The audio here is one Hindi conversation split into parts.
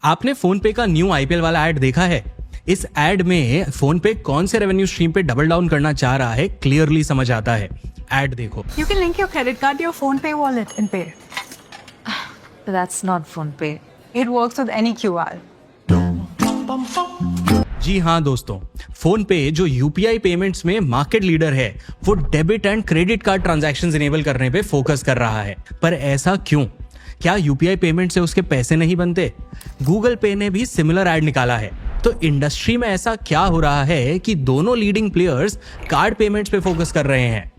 आपने फोन पे का न्यू आईपीएल वाला एड देखा है? इस एड में फोन पे कौन से रेवेन्यू स्ट्रीम पे डबल डाउन करना चाह रहा है क्लियरली समझ आता है। एड देखो। You can link your credit card to your PhonePe wallet and pay. But that's not PhonePe. It works with any QR. जी हाँ दोस्तों, फोन पे जो यूपीआई पेमेंट्स में मार्केट लीडर है, वो debit and credit card transactions enable करने पे फोकस कर रहा है। पर ऐसा क्यों? क्या यूपीआई पेमेंट से उसके पैसे नहीं बनते? गूगल पे ने भी सिमिलर एड निकाला है। तो इंडस्ट्री में ऐसा क्या हो रहा है कि दोनों लीडिंग प्लेयर्स कार्ड पेमेंट्स पे फोकस कर रहे हैं?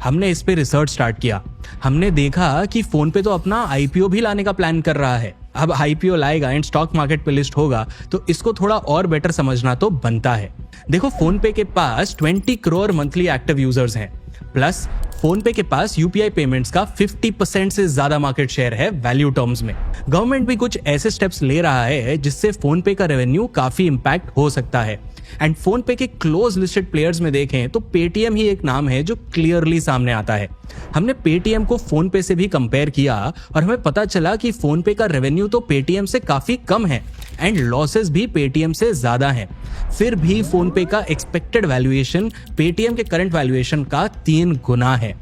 हमने इस पे रिसर्च स्टार्ट किया। हमने देखा कि फोन पे तो अपना आईपीओ भी लाने का प्लान कर रहा है। अब आईपीओ लाएगा एंड स्टॉक मार्केट पे लिस्ट होगा, तो इसको थोड़ा और बेटर समझना तो बनता है। देखो, फोन पे के पास 20 करोड़ मंथली एक्टिव यूजर्स हैं, प्लस फोन पे के पास यूपीआई पेमेंट्स का 50% से ज्यादा मार्केट शेयर है वैल्यू टर्म्स में। गवर्नमेंट भी कुछ ऐसे स्टेप्स ले रहा है जिससे फोन पे का रेवेन्यू काफी इंपैक्ट हो सकता है। एंड फोन पे के क्लोज लिस्टेड प्लेयर्स में देखें तो पेटीएम ही एक नाम है जो क्लियरली सामने आता है। हमने पेटीएम को फोन पे से भी कंपेयर किया और हमें पता चला कि फोन पे का रेवेन्यू तो पेटीएम से काफी कम है एंड लॉसेस भी पेटीएम से ज्यादा हैं। फिर भी फोन पे का एक्सपेक्टेड वैल्यूएशन पेटीएम के करंट वैल्यूएशन का 3 गुना है।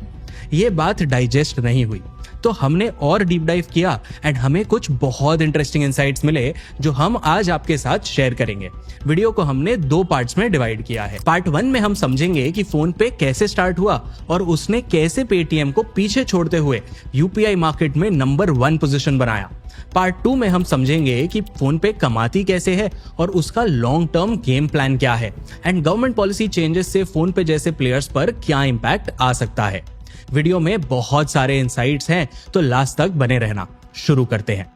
ये बात डाइजेस्ट नहीं हुई, तो हमने और डीप डाइव किया एंड हमें कुछ बहुत इंटरेस्टिंग इनसाइट्स मिले जो हम आज आपके साथ शेयर करेंगे। वीडियो को हमने 2 पार्ट्स में डिवाइड किया है। पार्ट 1 में हम समझेंगे कि फोन पे कैसे स्टार्ट हुआ और उसने कैसे पेटीएम को पीछे छोड़ते हुए यूपीआई मार्केट में नंबर 1 पोजीशन बनाया। पार्ट 2 में हम समझेंगे कि फोन पे कमाती कैसे है और उसका लॉन्ग टर्म गेम प्लान क्या है एंड गवर्नमेंट पॉलिसी चेंजेस से फोन पे जैसे प्लेयर्स पर क्या इंपैक्ट आ सकता है। वीडियो में बहुत सारे इनसाइट्स हैं, तो लास्ट तक बने रहना। शुरू करते हैं।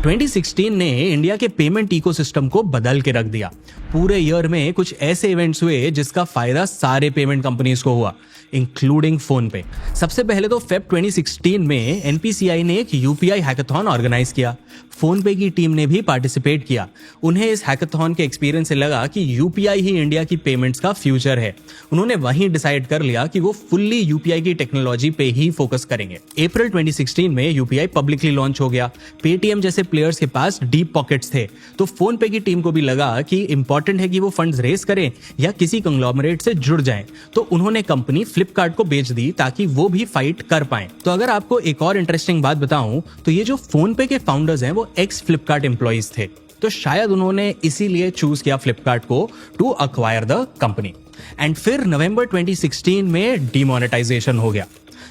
(2016) ने इंडिया के पेमेंट इकोसिस्टम को बदल के रख दिया। पूरे ईयर में कुछ ऐसे इवेंट्स हुए जिसका फायदा सारे पेमेंट कंपनीज को हुआ, इंक्लूडिंग फोन पे। सबसे पहले तो फेब 2016 में एनपीसीआई ने एक यूपीआई हैकाथॉन ऑर्गेनाइज किया। फोन पे की टीम ने भी पार्टिसिपेट किया। उन्हें इस हैकाथॉन के एक्सपीरियंस से लगा कि यूपीआई ही इंडिया की पेमेंट्स का फ्यूचर है। उन्होंने वहीं डिसाइड कर लिया कि वो फुल्ली यूपीआई की टेक्नोलॉजी पे ही फोकस करेंगे। अप्रैल 2016 में यूपीआई पब्लिकली लॉन्च हो गया। पेटीएम जैसे प्लेयर्स के पास डीप पॉकेट्स थे, तो फोन पे की टीम को भी लगा कि इंपॉर्टेंट है कि वो फंड्स रेस करें या किसी कंग्लोमरेट से जुड़ जाएं। तो उन्होंने कंपनी फ्लिपकार्ट को बेच दी ताकि वो भी फाइट कर पाएं। तो अगर आपको एक और इंटरेस्टिंग बात बताऊं तो ये जो फोन पे के फाउंडर्स हैं वो एक्स फ्लिपकार्ट एम्प्लॉइज थे, तो शायद उन्होंने इसीलिए चूज किया फ्लिपकार्ट को to acquire the company. And फिर नवंबर 2016 में डीमोनेटाइजेशन हो गया।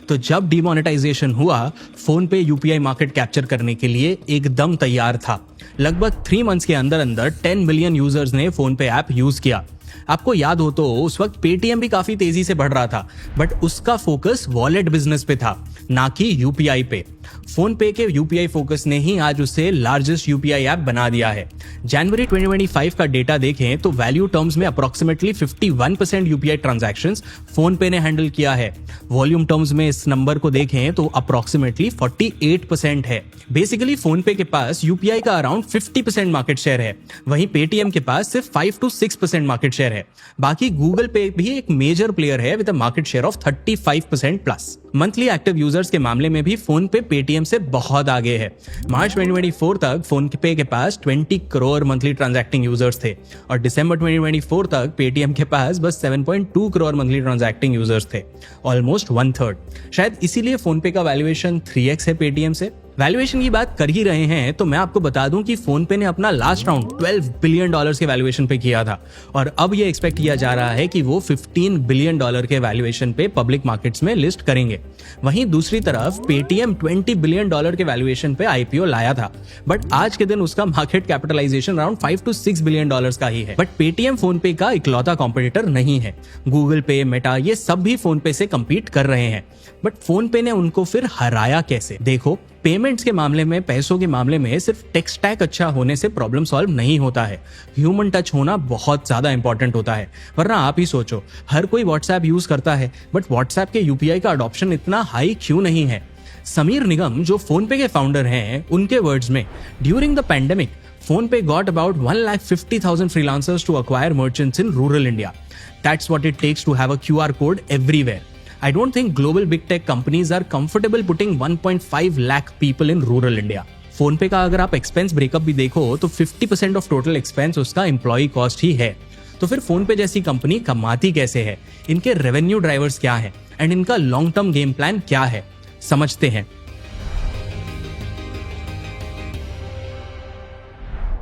तो जब डीमोनेटाइजेशन हुआ, फोन पे यूपीआई मार्केट कैप्चर करने के लिए एकदम तैयार था। लगभग 3 मंथ्स के अंदर अंदर 10 मिलियन यूजर्स ने फोन पे ऐप यूज किया। आपको याद हो तो उस वक्त पेटीएम भी काफी तेजी से बढ़ रहा था, बट उसका फोकस वॉलेट बिजनेस पे था, ना कि यूपीआई पे। फोन पे के यूपीआई फोकस ने ही आज उसे लार्जेस्ट यूपीआई ऐप बना दिया है। जनवरी 2025 का डेटा देखें तो वैल्यू टर्म्स में अप्रोक्सीमेटली 51% यूपीआई ट्रांजैक्शंस फोन पे ने हैंडल किया है। वॉल्यूम टर्म्स में इस नंबर को देखें तो अप्रोक्सीमेटली 48% है। बेसिकली फोन पे के पास यूपीआई का अराउंड 50% मार्केट शेयर है, वहीं पेटीएम के पास सिर्फ 5 to 6% मार्केट शेयर है। बाकी गूगल पे भी एक मेजर प्लेयर है with a market share of 35% plus. Monthly active users के मामले में भी फोन पे पेटीएम से बहुत आगे है। मार्च 2024 तक फोन पे के पास 20 करोड़ मंथली ट्रांजैक्टिंग यूजर्स थे और दिसंबर 2024 तक पेटीएम के पास बस 7.2 करोड़ मंथली ट्रांजैक्टिंग यूजर्स थे, ऑलमोस्ट 1/3। शायद इसीलिए फोन पे का वैल्यूएशन 3x है पेटीएम से। वैल्यूएशन की बात कर ही रहे हैं तो मैं आपको बता दूं कि फोन पे ने अपना लास्ट राउंड $12 बिलियन के वैल्यूएशन पे किया था और अब ये एक्सपेक्ट किया जा रहा है कि वो $15 बिलियन के वैल्यूएशन पे पब्लिक मार्केट्स में लिस्ट करेंगे। वहीं दूसरी तरफ पेटीएम $20 बिलियन के वैल्यूएशन पे आईपीओ लाया था, बट आज के दिन उसका market capitalisation around 5 to 6 billion का ही है। बट पेटीएम फोन पे का इकलौता कॉम्पिटिटर नहीं है। गूगल पे, मेटा, ये सब भी फोन पे से कम्पीट कर रहे हैं, बट फोन पे ने उनको फिर हराया कैसे? देखो, पेमेंट्स के मामले में, पैसों के मामले में सिर्फ टेक स्टैक अच्छा होने से प्रॉब्लम सॉल्व नहीं होता है। ह्यूमन टच होना बहुत ज्यादा इंपॉर्टेंट होता है। वरना आप ही सोचो, हर कोई व्हाट्सएप यूज करता है, बट व्हाट्सएप के यूपीआई का अडॉप्शन इतना हाई क्यों नहीं है? समीर निगम जो फोन पे के फाउंडर हैं, उनके वर्ड्स में, during the pandemic PhonePe got about 150,000 freelancers to acquire merchants in rural India. That's what it takes to have a QR code everywhere. I don't think global big tech companies are comfortable putting 1.5 lakh people in rural India. PhonePe का अगर आप एक्सपेंस ब्रेकअप भी देखो तो 50% ऑफ टोटल एक्सपेंस उसका एम्प्लॉय कॉस्ट ही है। तो फिर PhonePe जैसी कंपनी कमाती कैसे है, इनके रेवेन्यू ड्राइवर्स क्या है एंड इनका लॉन्ग टर्म गेम प्लान क्या है, समझते हैं।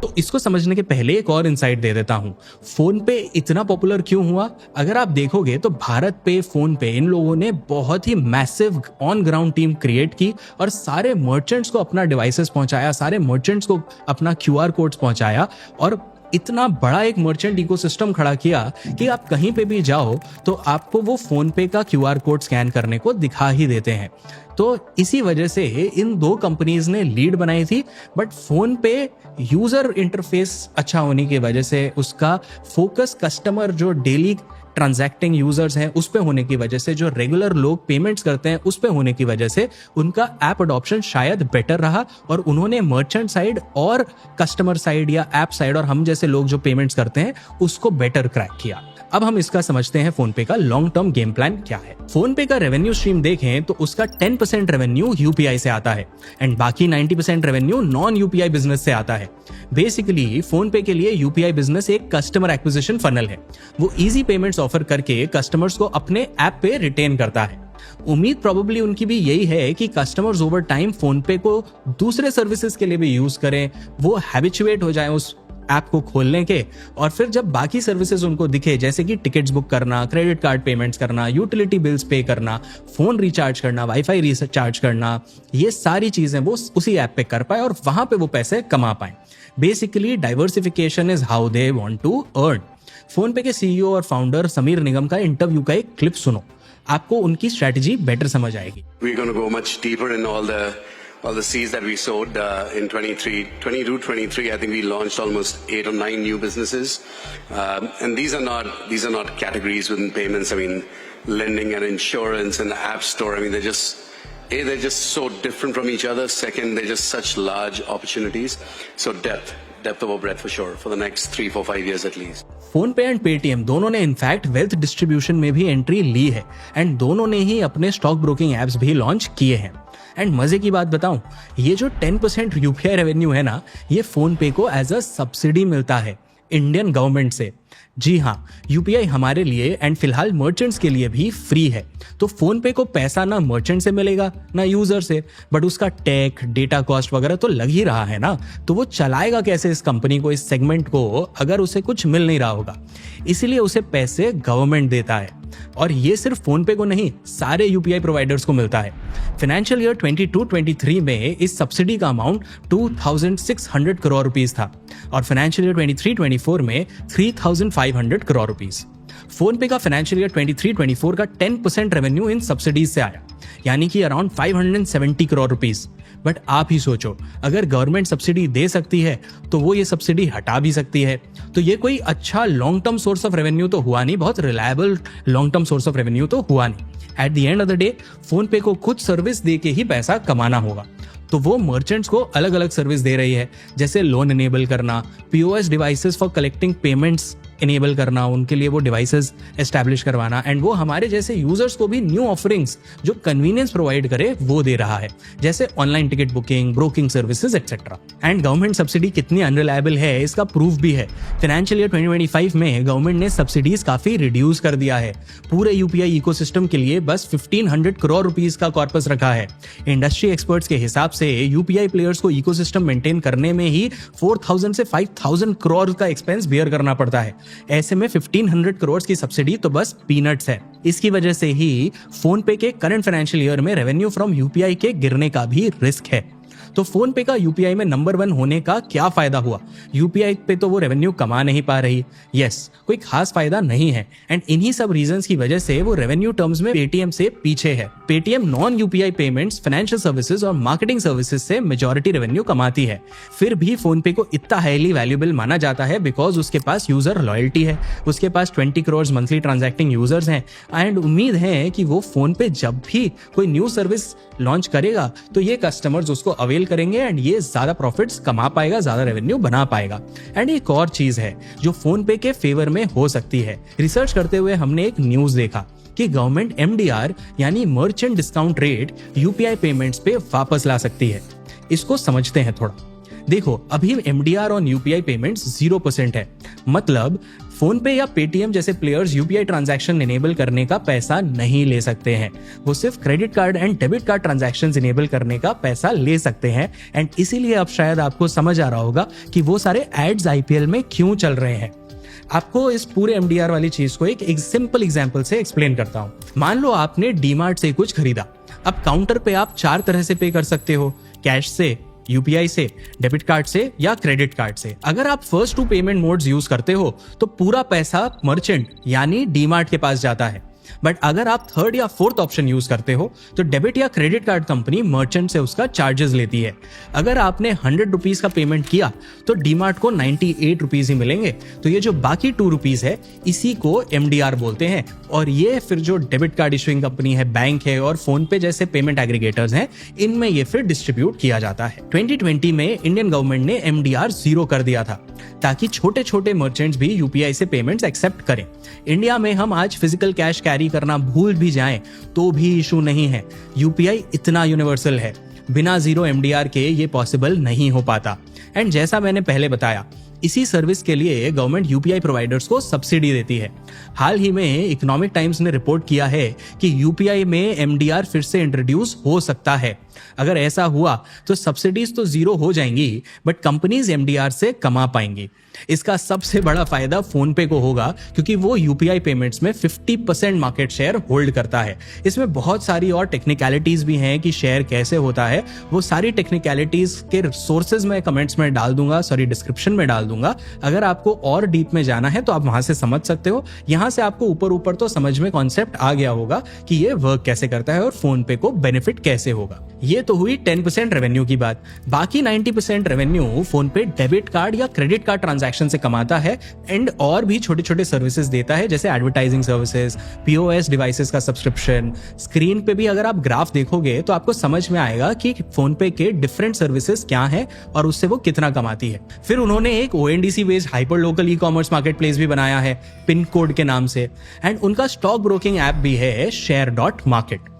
तो इसको समझने के पहले एक और इनसाइट दे देता हूं। PhonePe इतना पॉपुलर क्यों हुआ? अगर आप देखोगे तो भारत पे, PhonePe, इन लोगों ने बहुत ही massive on ground team create की और सारे मर्चेंट्स को अपना डिवाइसेस पहुंचाया, सारे मर्चेंट्स को अपना QR कोड्स पहुंचाया और इतना बड़ा एक मर्चेंट इकोसिस्टम खड़ा किया कि आप कहीं पे भी जाओ तो आपको वो PhonePe का QR कोड स्कैन करने को दिखा ही देते हैं। तो इसी वजह से इन दो कंपनीज ने लीड बनाई थी, बट PhonePe यूजर इंटरफेस अच्छा होने की वजह से, उसका फोकस कस्टमर जो डेली ट्रांजैक्टिंग यूजर्स हैं उस पे होने की वजह से, जो रेगुलर लोग पेमेंट्स करते हैं उस पे होने की वजह से उनका ऐप अडॉप्शन शायद बेटर रहा और उन्होंने मर्चेंट साइड और कस्टमर साइड या ऐप साइड और हम जैसे लोग जो पेमेंट्स करते हैं उसको बेटर क्रैक किया। अब हम इसका समझते हैं PhonePe का लॉन्ग टर्म गेम प्लान क्या है। PhonePe का रेवेन्यू स्ट्रीम देखें तो उसका 10% रेवेन्यू UPI से आता है एंड बाकी 90% रेवेन्यू नॉन UPI बिजनेस से आता है। बेसिकली PhonePe के लिए UPI बिजनेस एक कस्टमर एक्विजिशन फनल है। वो इजी पेमेंट्स ऑफर करके कस्टमर्स को अपने ऐप पे रिटेन करता है। उम्मीद प्रोबेबली उनकी भी यही है कि कस्टमर्स ओवर टाइम PhonePe को दूसरे सर्विसेज के लिए भी यूज करें, वो हैबिचुएट हो जाए उस ऐप को खोलने के, और फिर जब बाकी सर्विसेज उनको दिखे जैसे कि टिकट्स बुक करना, क्रेडिट कार्ड पेमेंट्स करना, यूटिलिटी बिल्स पे करना, फोन रिचार्ज करना, वाईफाई रिचार्ज करना, ये सारी चीजें वो उसी ऐप पे कर पाए और वहां पे वो पैसे कमा पाए। Basically diversification is how they want to earn. PhonePe के CEO और फाउंडर समीर निगम का इंटरव्यू का एक क्लिप सुनो, आपको उनकी स्ट्रेटजी बेटर समझ आएगी। We're going to go much deeper in all the seeds that we sowed in 22-23. I think we launched almost 8 or 9 new businesses, and these are not categories within payments. I mean, lending and insurance and the app store. I mean, they're just so different from each other. Second, they're just such large opportunities. So depth over breadth for sure for the next 3, 4, 5 years at least. PhonePe and Paytm दोनों ने इनफैक्ट वेल्थ डिस्ट्रीब्यूशन में भी एंट्री ली है एंड दोनों ने ही अपने स्टॉक ब्रोकिंग एप्स भी लॉन्च किए हैं। एंड मजे की बात बताऊं, ये जो 10% UPI रेवेन्यू है ना, ये PhonePe को एज अ सब्सिडी मिलता है इंडियन गवर्नमेंट से। जी हाँ, UPI हमारे लिए एंड फिलहाल मर्चेंट्स के लिए भी फ्री है। तो PhonePe को पैसा ना मर्चेंट से मिलेगा ना यूजर से, बट उसका टेक, डेटा कॉस्ट वगैरह तो लग ही रहा है ना। तो वो चलाएगा कैसे इस कंपनी को, इस सेगमेंट को, अगर उसे कुछ मिल नहीं रहा होगा? इसीलिए उसे पैसे गवर्नमेंट देता है और ये सिर्फ PhonePe को नहीं, सारे UPI प्रोवाइडर्स को मिलता है। फाइनेंशियल ईयर 22-23 में इस सब्सिडी का अमाउंट 2600 करोड़ रुपीस था और फाइनेंशियल ईयर 23-24 में 3500 करोड़ रुपीस। PhonePe का फाइनेंशियल ईयर 23-24 का 10% रेवेन्यू इन सब्सिडीज से आया, यानी कि अराउंड 570 करोड़ रुपीस। बट आप ही सोचो, अगर गवर्नमेंट सब्सिडी दे सकती है तो वो ये सब्सिडी हटा भी सकती है। तो ये कोई अच्छा long term source of revenue तो हुआ नहीं, बहुत reliable long term source of revenue तो हुआ नहीं। At the end of the day PhonePe को कुछ सर्विस दे के ही पैसा कमाना होगा। तो वो मर्चेंट्स को अलग अलग सर्विस दे रही है, जैसे लोन इनेबल करना, POS devices for collecting payments enable करना, उनके लिए वो डिवाइसेस एस्टैब्लिश करवाना, एंड वो हमारे जैसे यूजर्स को भी न्यू ऑफरिंग्स जो कन्वीनियंस प्रोवाइड करे वो दे रहा है, जैसे online ticket booking, broking services etcetera. And government subsidy कितनी अनरिलायबल है इसका प्रूफ भी है। फाइनेंशियल ईयर 2025 में गवर्नमेंट ने सब्सिडीज काफी रिड्यूस कर दिया है। पूरे UPI इकोसिस्टम के लिए बस 1500 करोड़ रुपीस का कॉर्पस रखा है। इंडस्ट्री एक्सपर्ट्स के हिसाब से UPI प्लेयर्स को इकोसिस्टम मेंटेन करने में ही 4000 से 5000 करोड़ का एक्सपेंस बियर करना पड़ता है। ऐसे में 1500 करोड़ की सब्सिडी तो बस पीनट्स है। इसकी वजह से ही PhonePe के करंट फाइनेंशियल ईयर में रेवेन्यू फ्रॉम UPI के गिरने का भी रिस्क है। तो PhonePe का UPI में नंबर 1 होने का क्या फायदा हुआ? UPI पे तो वो रेवेन्यू कमा नहीं पा रही, यस, कोई खास फायदा नहीं है। एंड इन्हीं सब रीजंस की वजह से वो रेवेन्यू टर्म्स में Paytm से पीछे है। Paytm non UPI payments, financial services और मार्केटिंग सर्विसेज से मेजॉरिटी रेवेन्यू कमाती है। फिर भी PhonePe को इतना हाईली वैल्यूएबल माना जाता है बिकॉज उसके पास यूजर लॉयल्टी है, उसके पास 20 करोड़ मंथली ट्रांजैक्टिंग यूजर्स हैं एंड उम्मीद है कि वो PhonePe जब भी कोई न्यू सर्विस लॉन्च करेगा तो ये कस्टमर्स उसको अवेल स्केल करेंगे एंड ये ज्यादा प्रॉफिट्स कमा पाएगा, ज्यादा रेवेन्यू बना पाएगा। एंड एक और चीज है जो फोन पे के फेवर में हो सकती है। रिसर्च करते हुए हमने एक न्यूज देखा कि गवर्नमेंट MDR यानी merchant discount rate UPI payments पे वापस ला सकती है। इसको समझते हैं थोड़ा। देखो, अभी MDR ऑन UPI पेमेंट्स 0% है। मतलब फोन पे या पेटीएम जैसे प्लेयर्स UPI ट्रांजैक्शन इनेबल करने का पैसा नहीं ले सकते हैं। वो सिर्फ credit card and debit card transactions enable करने का पैसा ले सकते हैं। एंड इसीलिए अब शायद आपको समझ आ रहा होगा कि वो सारे एड्स IPL में क्यों चल रहे हैं। आपको इस पूरे MDR वाली चीज को एक सिंपल एग्जांपल से एक्सप्लेन करता हूं। मान लो आपने डीमार्ट से कुछ खरीदा। अब काउंटर पे आप 4 तरह से पे कर सकते हो, कैश से, UPI से, डेबिट कार्ड से या क्रेडिट कार्ड से। अगर आप फर्स्ट 2 पेमेंट मोड्स यूज करते हो तो पूरा पैसा मर्चेंट यानी डीमार्ट के पास जाता है। बट अगर आप 3rd या 4th ऑप्शन यूज करते हो तो डेबिट या क्रेडिट कार्ड कंपनी मर्चेंट से उसका चार्जेस लेती है। अगर आपने 100 रुपीज का पेमेंट किया तो डीमार्ट को 98 रुपीज ही मिलेंगे। तो ये जो बाकी 2 रुपीज है इसी को MDR बोलते हैं। और ये फिर जो डेबिट कार्ड इशुइंग कंपनी है, बैंक है और फोन पे जैसे पेमेंट एग्रीगेटर्स हैं, इनमें ये फिर डिस्ट्रीब्यूट किया जाता है। 2020 में इंडियन गवर्नमेंट ने MDR 0 कर दिया था ताकि छोटे छोटे मर्चेंट्स भी UPI से पेमेंट्स एक्सेप्ट करें। इंडिया में हम आज फिजिकल कैश कैरी करना भूल भी जाएं तो भी इशू नहीं है। UPI इतना यूनिवर्सल है, बिना 0 MDR के ये पॉसिबल नहीं हो पाता। एंड जैसा मैंने पहले बताया, इसी सर्विस के लिए गवर्नमेंट UPI प्रोवाइडर्स को सब्सिडी देती है। हाल ही में इकोनॉमिक टाइम्स ने रिपोर्ट किया है कि UPI में MDR फिर से इंट्रोड्यूस हो सकता है। अगर ऐसा हुआ तो सब्सिडीज तो 0 हो जाएंगी बट कंपनीज MDR से कमा पाएंगी। इसका सबसे बड़ा फायदा फोन पे को होगा क्योंकि वो UPI पेमेंट्स में 50% मार्केट शेयर होल्ड करता है। इसमें बहुत सारी और टेक्निकलिटीज भी हैं कि शेयर कैसे होता है। वो सारी टेक्निकलिटीज के सोर्सेज मैं कमेंट्स में डाल दूंगा, डिस्क्रिप्शन में डाल दूंगा। अगर आपको और डीप में जाना है तो आप वहां से समझ सकते हो। यहां से आपको ऊपर तो समझ में कॉन्सेप्ट आ गया होगा कि ये वर्क कैसे करता है और फोन पे को बेनिफिट कैसे होगा। ये तो हुई 10% रेवेन्यू की बात। बाकी 90% रेवेन्यू फोन पे डेबिट कार्ड या क्रेडिट कार्ड ट्रांजैक्शन से कमाता है एंड और भी छोटे छोटे सर्विसेज देता है जैसे एडवर्टाइजिंग सर्विसेज, POS डिवाइसेस का सब्सक्रिप्शन। स्क्रीन पे भी अगर आप ग्राफ देखोगे तो आपको समझ में आएगा कि फोन पे के डिफरेंट सर्विसेज क्या हैं और उससे वो कितना कमाती है। फिर उन्होंने एक ONDC based hyper local e-commerce market place भी बनाया है पिन कोड के नाम से। एंड उनका स्टॉक ब्रोकिंग ऐप भी है share.market।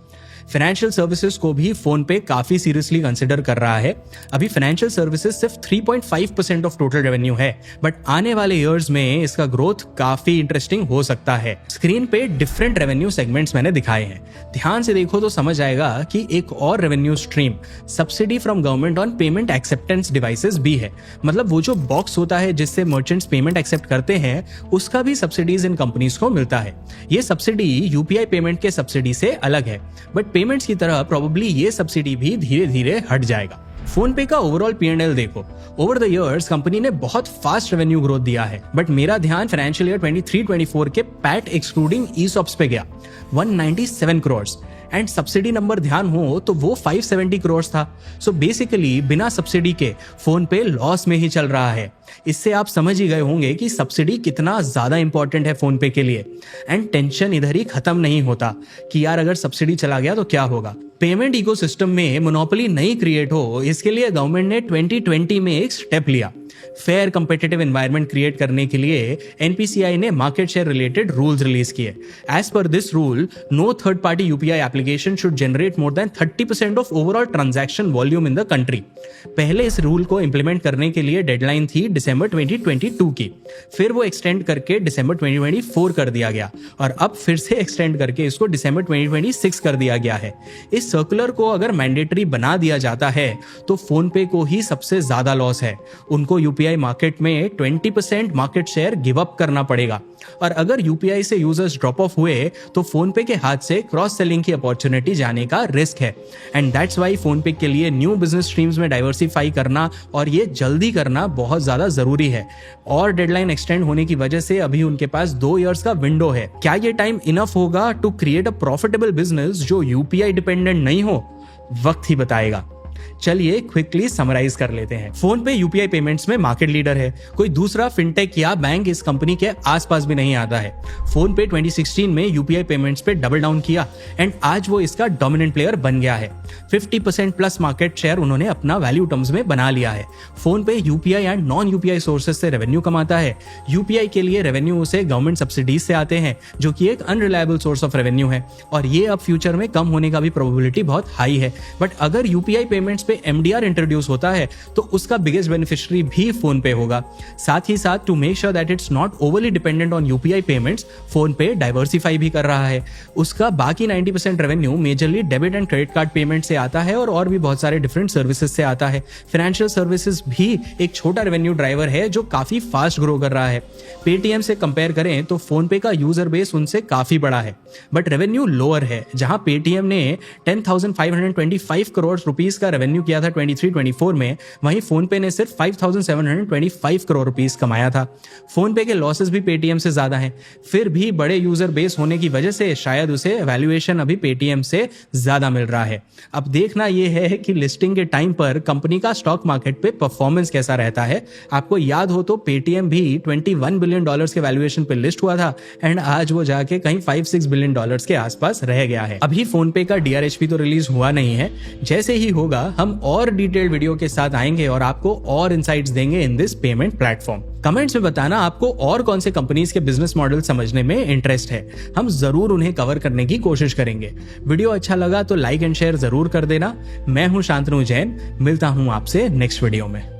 फाइनेंशियल सर्विसेज को भी फोन पे काफी सीरियसली कंसिडर कर रहा है। अभी फाइनेंशियल सर्विसेज सिर्फ 3.5% ऑफ टोटल रेवेन्यू है बट आने वाले इयर्स में इसका ग्रोथ काफी इंटरेस्टिंग हो सकता है। स्क्रीन पे डिफरेंट रेवेन्यू सेगमेंट्स मैंने दिखाए हैं, ध्यान से देखो तो समझ आएगा कि एक और revenue stream subsidy from government on payment acceptance devices भी है। मतलब वो जो बॉक्स होता है जिससे मर्चेंट्स पेमेंट एक्सेप्ट करते हैं उसका भी सब्सिडीज इन कंपनीज को मिलता है। ये सब्सिडी UPI पेमेंट के सब्सिडी से अलग है बट पेमेंट्स की तरह प्रोबेबली ये सब्सिडी भी धीरे धीरे हट जाएगा। फोन पे का ओवरऑल P&L देखो, ओवर द इयर्स कंपनी ने बहुत फास्ट रेवेन्यू ग्रोथ दिया है बट मेरा ध्यान फाइनेंशियल ईयर 23-24 के पैट एक्सक्लूडिंग ESOPs पे गया 197 करोड़ एंड सब्सिडी नंबर ध्यान हो तो वो 570 करोड़ था। सो बेसिकली बिना सब्सिडी के फोन पे लॉस में ही चल रहा है। इससे आप समझ ही गए होंगे कि सब्सिडी कितना ज्यादा इंपॉर्टेंट है फोन पे के लिए। एंड टेंशन इधर ही खत्म नहीं होता कि यार अगर सब्सिडी चला गया तो क्या होगा। पेमेंट इकोसिस्टम में मोनोपोली नहीं क्रिएट हो इसके लिए गवर्नमेंट ने 2020 में एक स्टेप लिया। फेयर कंपेटिटिव एनवायरनमेंट क्रिएट करने के लिए NPCI ने market share related rules release किए। As per this rule, no third party UPI application should generate more than 30% of overall transaction volume in the country. पहले इस रूल को इंप्लीमेंट करने के लिए डेडलाइन थी दिसंबर 2022 की, फिर वो एक्सटेंड करके दिसंबर 2024 कर दिया गया और अब फिर से एक्सटेंड करके इसको दिसंबर 2026 कर दिया गया है। इस सर्कुलर को अगर मैंडेटरी बना दिया जाता है तो फोन पे को ही सबसे ज्यादा लॉस है। उनको UPI मार्केट में 20% मार्केट शेयर गिव अप करना पड़ेगा और अगर UPI से यूजर्स ड्रॉप ऑफ हुए तो फोन पे के हाथ से क्रॉस सेलिंग की अपॉर्चुनिटी जाने का रिस्क है। एंड दैट्स वाई फोन पे के लिए न्यू बिजनेस स्ट्रीम्स में डाइवर्सिफाई करना और ये जल्दी करना बहुत ज्यादा जरूरी है। और डेडलाइन एक्सटेंड होने की वजह से अभी उनके पास 2 इयर्स का विंडो है। क्या ये टाइम इनफ होगा to create a profitable business जो UPI डिपेंडेंट नहीं हो? वक्त ही बताएगा। चलिए क्विकली समराइज कर लेते हैं। फोन पे यूपीआई पेमेंट्स में मार्केट लीडर है, कोई दूसरा फिनटेक या बैंक इस कंपनी के आसपास भी नहीं आता है। फोन पे 2016 में यूपीआई पेमेंट्स पे डबल डाउन किया एंड आज वो इसका डोमिनेंट प्लेयर बन गया है। 50% प्लस मार्केट शेयर उन्होंने अपना वैल्यू टर्म्स में बना लिया है। फोन पे UPI and non UPI sources से रेवेन्यू कमाता है। यूपीआई के लिए रेवेन्यू उसे गवर्नमेंट सब्सिडीज से आते हैं, जो कि एक अनरिलायबल सोर्स ऑफ रेवेन्यू है और ये अब फ्यूचर में कम होने का भी प्रोबेबिलिटी बहुत हाई है। बट अगर यूपीआई पेमेंट्स पे एमडीआर इंट्रोड्यूस होता है तो उसका बिगेस्ट बेनिफिशियरी भी फोन पे होगा। साथ ही साथ to make sure that it's not overly dependent on UPI payments, PhonePe diversify भी कर रहा है। उसका बाकी 90% revenue majorly debit and credit card payment से आता है और भी बहुत सारे डिफरेंट सर्विसेज से आता है। फाइनेंशियल सर्विसेज भी एक छोटा रेवेन्यू ड्राइवर है जो काफी फास्ट ग्रो कर रहा है। पेटीएम से कंपेयर करें तो फोन पे का यूजर बेस उनसे काफी बड़ा है, बट रेवेन्यू लोअर है। जहां पेटीएम ने 10,525 करोड़ रुपीस का रेवेन्यू किया था 23-24 में, वहीं फोन पे ने सिर्फ 5,725 करोड़ रुपीस कमाया था। फोन पे के लॉसेस भी पेटीएम से ज्यादा हैं, फिर भी बड़े यूजर बेस होने की वजह से शायद उसे वैल्यूएशन अभी पेटीएम से ज्यादा मिल रहा है। अब देखना यह है कि लिस्टिंग के टाइम पर कंपनी का स्टॉक मार्केट पे परफॉर्मेंस कैसा रहता है। आपको याद हो तो पेटीएम भी $21 बिलियन के वैल्यूएशन पे लिस्ट हुआ था एंड आज वो जाके कहीं $5-6 बिलियन के आसपास रह गया है। अभी फोन पे का डीआरएचपी तो रिलीज हुआ नहीं है, जैसे ही होगा हम और डिटेल्ड वीडियो के साथ आएंगे और आपको और इनसाइट्स देंगे in this payment platform. Comments में बताना आपको और कौन से कंपनीज के बिजनेस मॉडल समझने में इंटरेस्ट है, हम जरूर उन्हें कवर करने की कोशिश करेंगे। वीडियो अच्छा लगा तो लाइक एंड शेयर जरूर कर देना। मैं हूं शांतनु जैन, मिलता हूं आपसे नेक्स्ट वीडियो में।